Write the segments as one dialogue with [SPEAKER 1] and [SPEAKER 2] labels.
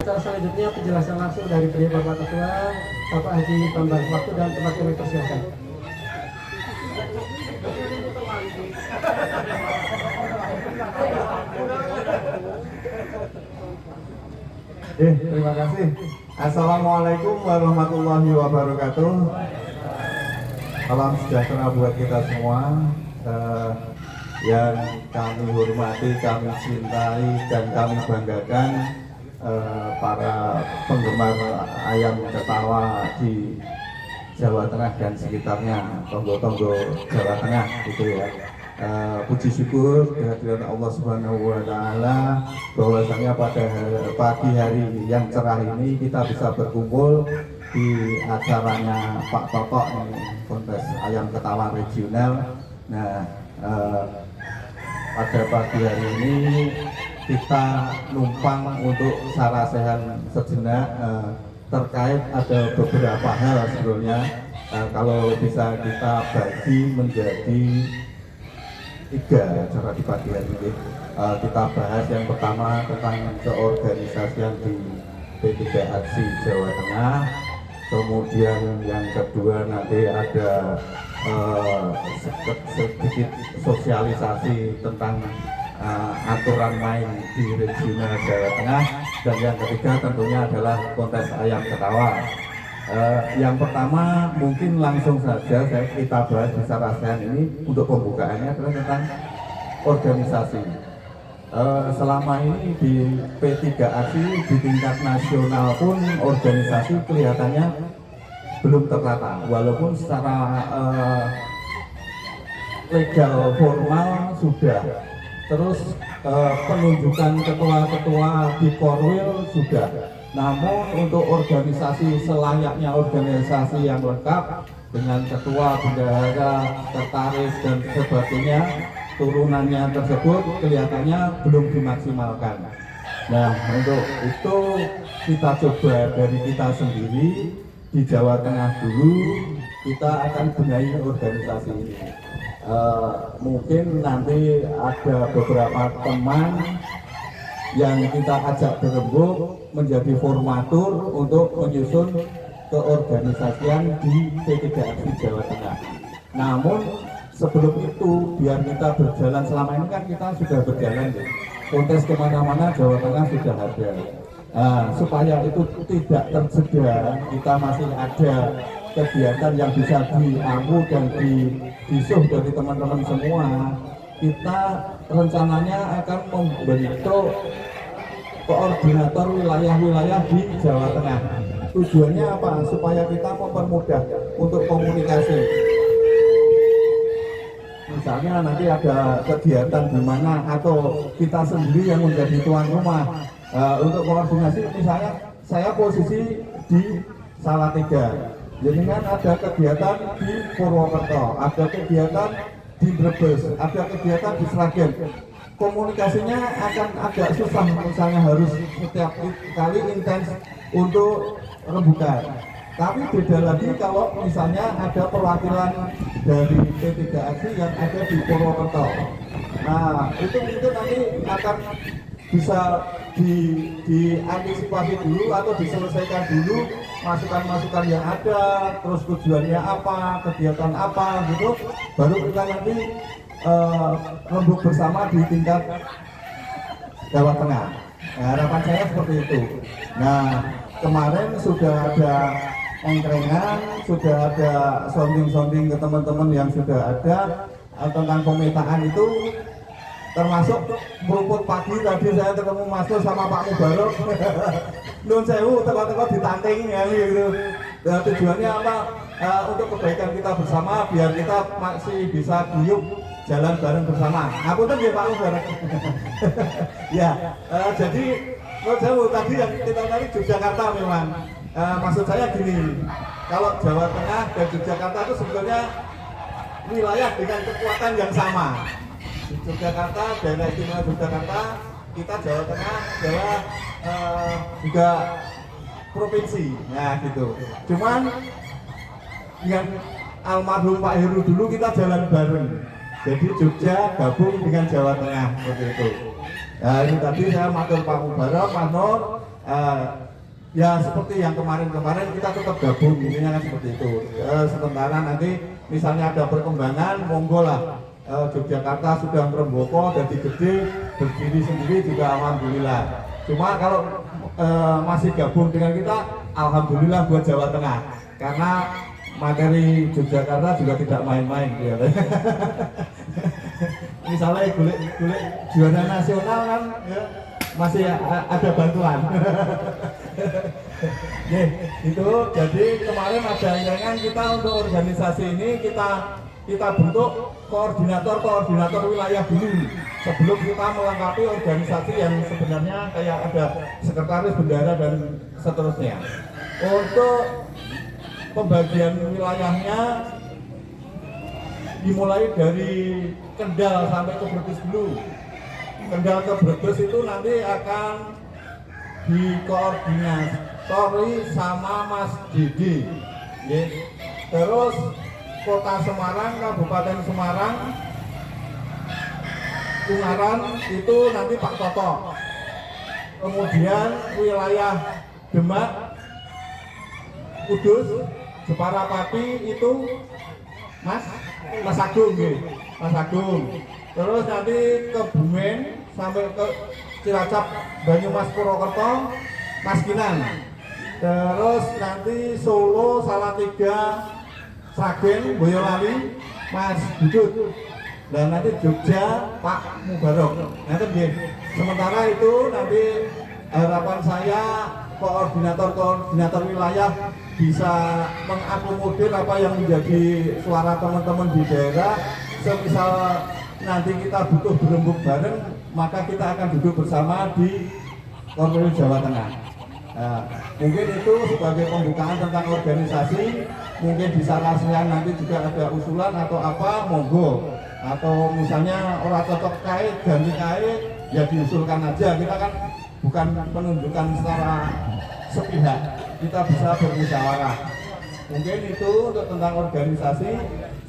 [SPEAKER 1] acara selanjutnya penjelasan langsung dari beliau Bapak Ketua Bapak Haji Bambang. Waktu dan tempat kami persilakan.
[SPEAKER 2] Terima kasih. Assalamualaikum warahmatullahi wabarakatuh. Salam sejahtera buat kita semua. Yang kami hormati, kami cintai, dan kami banggakan para penggemar ayam ketawa di Jawa Tengah dan sekitarnya, tonggo-tonggo Jawa Tengah gitu ya. Puji syukur kehadiran Allah Subhanahu wa Ta'ala bahwasanya pada pagi hari yang cerah ini kita bisa berkumpul di acaranya Pak Toto ini, kontes ayam ketawa regional. Nah, pada pagi hari ini kita numpang untuk sarasehan sejenak terkait ada beberapa hal sebetulnya kalau bisa kita bagi menjadi 3 acara di pagi hari ini. Kita bahas yang pertama tentang keorganisasian di P3ACI Jawa Tengah, kemudian yang kedua nanti ada sedikit sosialisasi tentang aturan main di regional Jawa Tengah, dan yang ketiga tentunya adalah kontes ayam ketawa. Yang pertama mungkin langsung saja kita bahas di sarasehan ini untuk pembukaannya adalah tentang organisasi. Selama ini di P3ACI di tingkat nasional pun organisasi kelihatannya belum tertata, walaupun secara legal formal sudah, terus penunjukan ketua-ketua di Korwil sudah. Namun untuk organisasi selayaknya organisasi yang lengkap dengan ketua, bendahara, sekretaris dan sebagainya, turunannya tersebut kelihatannya belum dimaksimalkan. Nah, untuk itu kita coba dari kita sendiri di Jawa Tengah dulu, kita akan benahi organisasi ini. Mungkin nanti ada beberapa teman yang kita ajak berembuk menjadi formatur untuk menyusun keorganisasian di P3ACI Jawa Tengah. Namun sebelum itu, biar kita berjalan, selama ini kan kita sudah berjalan ya, kontes kemana-mana Jawa Tengah sudah ada. Supaya itu tidak terjeda, kita masih ada kegiatan yang bisa diampu dan disuh dari teman-teman semua. Kita rencananya akan membentuk koordinator wilayah-wilayah di Jawa Tengah. Tujuannya apa? Supaya kita mempermudah untuk komunikasi. Misalnya nanti ada kegiatan di mana atau kita sendiri yang menjadi tuan rumah. Untuk koordinasi, misalnya saya posisi di Salatiga, jadi kan ada kegiatan di Purwokerto, ada kegiatan di Brebes, ada kegiatan di Sragen. Komunikasinya akan agak susah, misalnya harus setiap kali intens untuk rembukan. Tapi beda lagi kalau misalnya ada perwakilan dari P3ACI yang ada di Purwokerto. Nah, itu mungkin nanti akan bisa diantisipasi dulu atau diselesaikan dulu masukan-masukan yang ada, terus tujuannya apa, kegiatan apa gitu, baru kita nanti rembuk bersama di tingkat Jawa Tengah. Nah, harapan saya seperti itu. Nah, kemarin sudah ada engkrengan, sudah ada sounding-sounding ke teman-teman yang sudah ada tentang pemetaan itu, termasuk meruput pagi tadi saya ketemu Mas Nur sama Pak Mubarok. Nun sewu, teko-teko ditanting ya gitu. Nah, tujuannya apa? Untuk kebaikan kita bersama, biar kita masih bisa guyup jalan bareng bersama. Aku tuh ya Pak Mubarok. Ya, jadi menurut saya tadi yang kita tadi Yogyakarta memang. Maksud saya gini, kalau Jawa Tengah dan Yogyakarta itu sebetulnya wilayah dengan kekuatan yang sama. Yogyakarta, daerah istimewa Yogyakarta, kita Jawa Tengah adalah juga provinsi, nah gitu. Cuman dengan almarhum Pak Heru dulu kita jalan bareng. Jadi Jogja gabung dengan Jawa Tengah seperti itu. Nah, ini tadi saya matur Pak Mubarok, Pak Nur, Ya seperti yang kemarin-kemarin kita tetap gabung, intinya kan seperti itu. Sementara nanti misalnya ada perkembangan, monggo lah. Yogyakarta sudah meremboko, jadi gede, berdiri sendiri juga alhamdulillah. Cuma kalau masih gabung dengan kita, alhamdulillah buat Jawa Tengah. Karena materi Yogyakarta juga tidak main-main. Ya. Misalnya kulit juara nasional kan, ya, masih ada bantuan. Itu jadi kemarin ada undangan kita untuk organisasi ini kita bentuk koordinator wilayah dulu sebelum kita melengkapi organisasi yang sebenarnya kayak ada sekretaris bendara dan seterusnya. Untuk pembagian wilayahnya dimulai dari Kendal sampai ke Brebes dulu. Kendal ke Brebes itu nanti akan dikoordinatori sama Mas Didi. Terus Kota Semarang, Kabupaten Semarang, Ungaran itu nanti Pak Toto. Kemudian wilayah Demak, Kudus, Jepara Pati itu Mas Agung, Mas Agung. Terus nanti ke Bumen sampai ke Cilacap, Banyumas, Purwokerto, Mas Kinan. Terus nanti Solo, Salatiga, Sragen, Boyolali, Mas Bujut. Dan nanti Jogja, Pak Mubarok. Nanti sementara itu nanti harapan saya koordinator wilayah bisa mengakomodir apa yang menjadi suara teman-teman di daerah. Semisal nanti kita butuh berembuk bareng, maka kita akan duduk bersama di Korwil Jawa Tengah. Nah, mungkin itu sebagai pembukaan tentang organisasi. Mungkin di sana nanti juga ada usulan atau apa, monggo. Atau misalnya orang cocok kait, ganti kait, ya diusulkan aja. Kita kan bukan penunjukan secara sepihak, kita bisa bermusyawarah. Mungkin itu untuk tentang organisasi.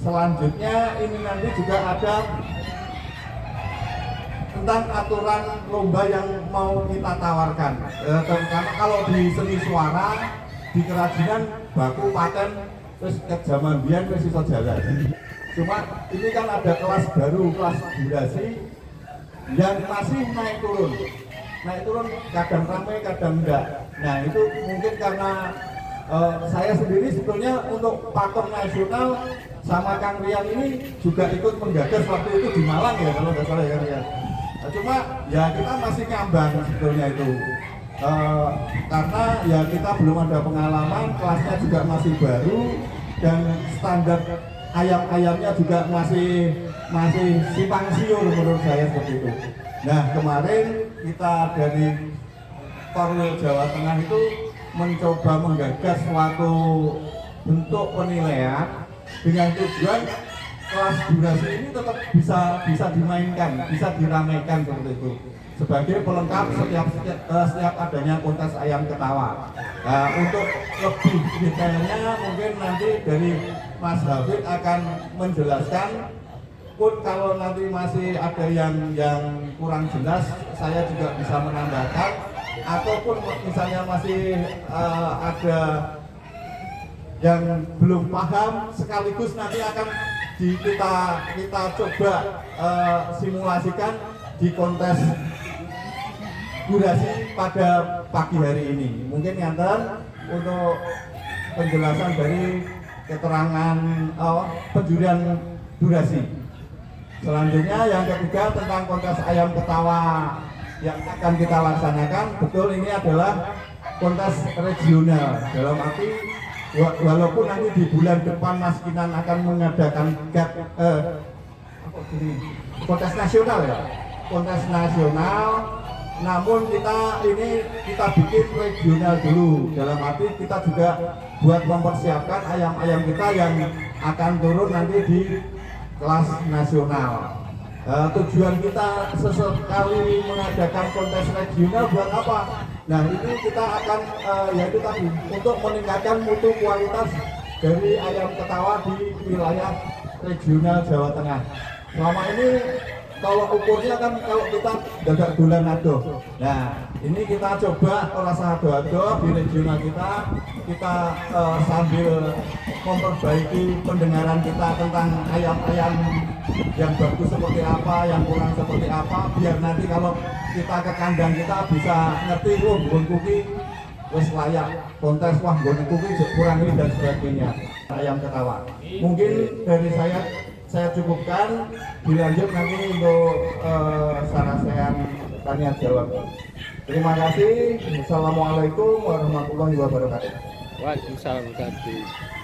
[SPEAKER 2] Selanjutnya ini nanti juga ada tentang aturan lomba yang mau kita tawarkan. Karena kalau di seni suara, di kerajinan, baku, paten, terus kejaman biyen wis iso jalan. Cuma ini kan ada kelas baru, kelas durasi yang masih naik turun, kadang ramai, kadang enggak. Nah itu mungkin karena saya sendiri sebetulnya untuk pakem nasional sama Kang Rian ini juga ikut menggagas waktu itu di Malang ya kalau nggak salah ya Rian. Cuma ya kita masih ngambang sebetulnya itu karena ya kita belum ada pengalaman, kelasnya juga masih baru dan standar ayam-ayamnya juga masih simpang siur menurut saya seperti itu. Nah kemarin kita dari Korwil Jawa Tengah itu mencoba menggagas suatu bentuk penilaian dengan tujuan kelas durasi ini tetap bisa dimainkan, bisa diramaikan seperti itu sebagai pelengkap setiap adanya kontes ayam ketawa. Nah, untuk lebih detailnya mungkin nanti dari Mas Hafid akan menjelaskan. Pun kalau nanti masih ada yang kurang jelas, saya juga bisa menambahkan. Ataupun misalnya masih ada yang belum paham, sekaligus nanti akan kita coba simulasikan di kontes durasi pada pagi hari ini. Mungkin ngantar untuk penjelasan dari keterangan penjurian durasi. Selanjutnya yang ketiga tentang kontes ayam ketawa yang akan kita laksanakan. Betul, ini adalah kontes regional, dalam arti walaupun nanti di bulan depan Mas Kinan akan mengadakan kontes nasional ya, kontes nasional, namun kita bikin regional dulu, dalam arti kita juga buat mempersiapkan ayam-ayam kita yang akan turun nanti di kelas nasional. Tujuan kita sesekali mengadakan kontes regional buat apa? Nah ini kita akan yaitu tadi untuk meningkatkan mutu kualitas dari ayam ketawa di wilayah regional Jawa Tengah. Selama ini kalau ukurnya kan kalau kita gagak bulan ado. Nah, ini kita coba rasa ado-ado di regional kita sambil memperbaiki pendengaran kita tentang ayam-ayam yang bagus seperti apa, yang kurang seperti apa, biar nanti kalau kita ke kandang kita bisa ngerti, oh nggon kuki wis layak kontes, wah nggon kuki kurang ini dan sebagainya. Ayam ketawa. Mungkin dari saya cukupkan, dilanjut nanti untuk sarasehan tanya jawab. Terima kasih. Assalamualaikum warahmatullahi wabarakatuh.
[SPEAKER 3] Waalaikumsalam warahmatullahi wabarakatuh.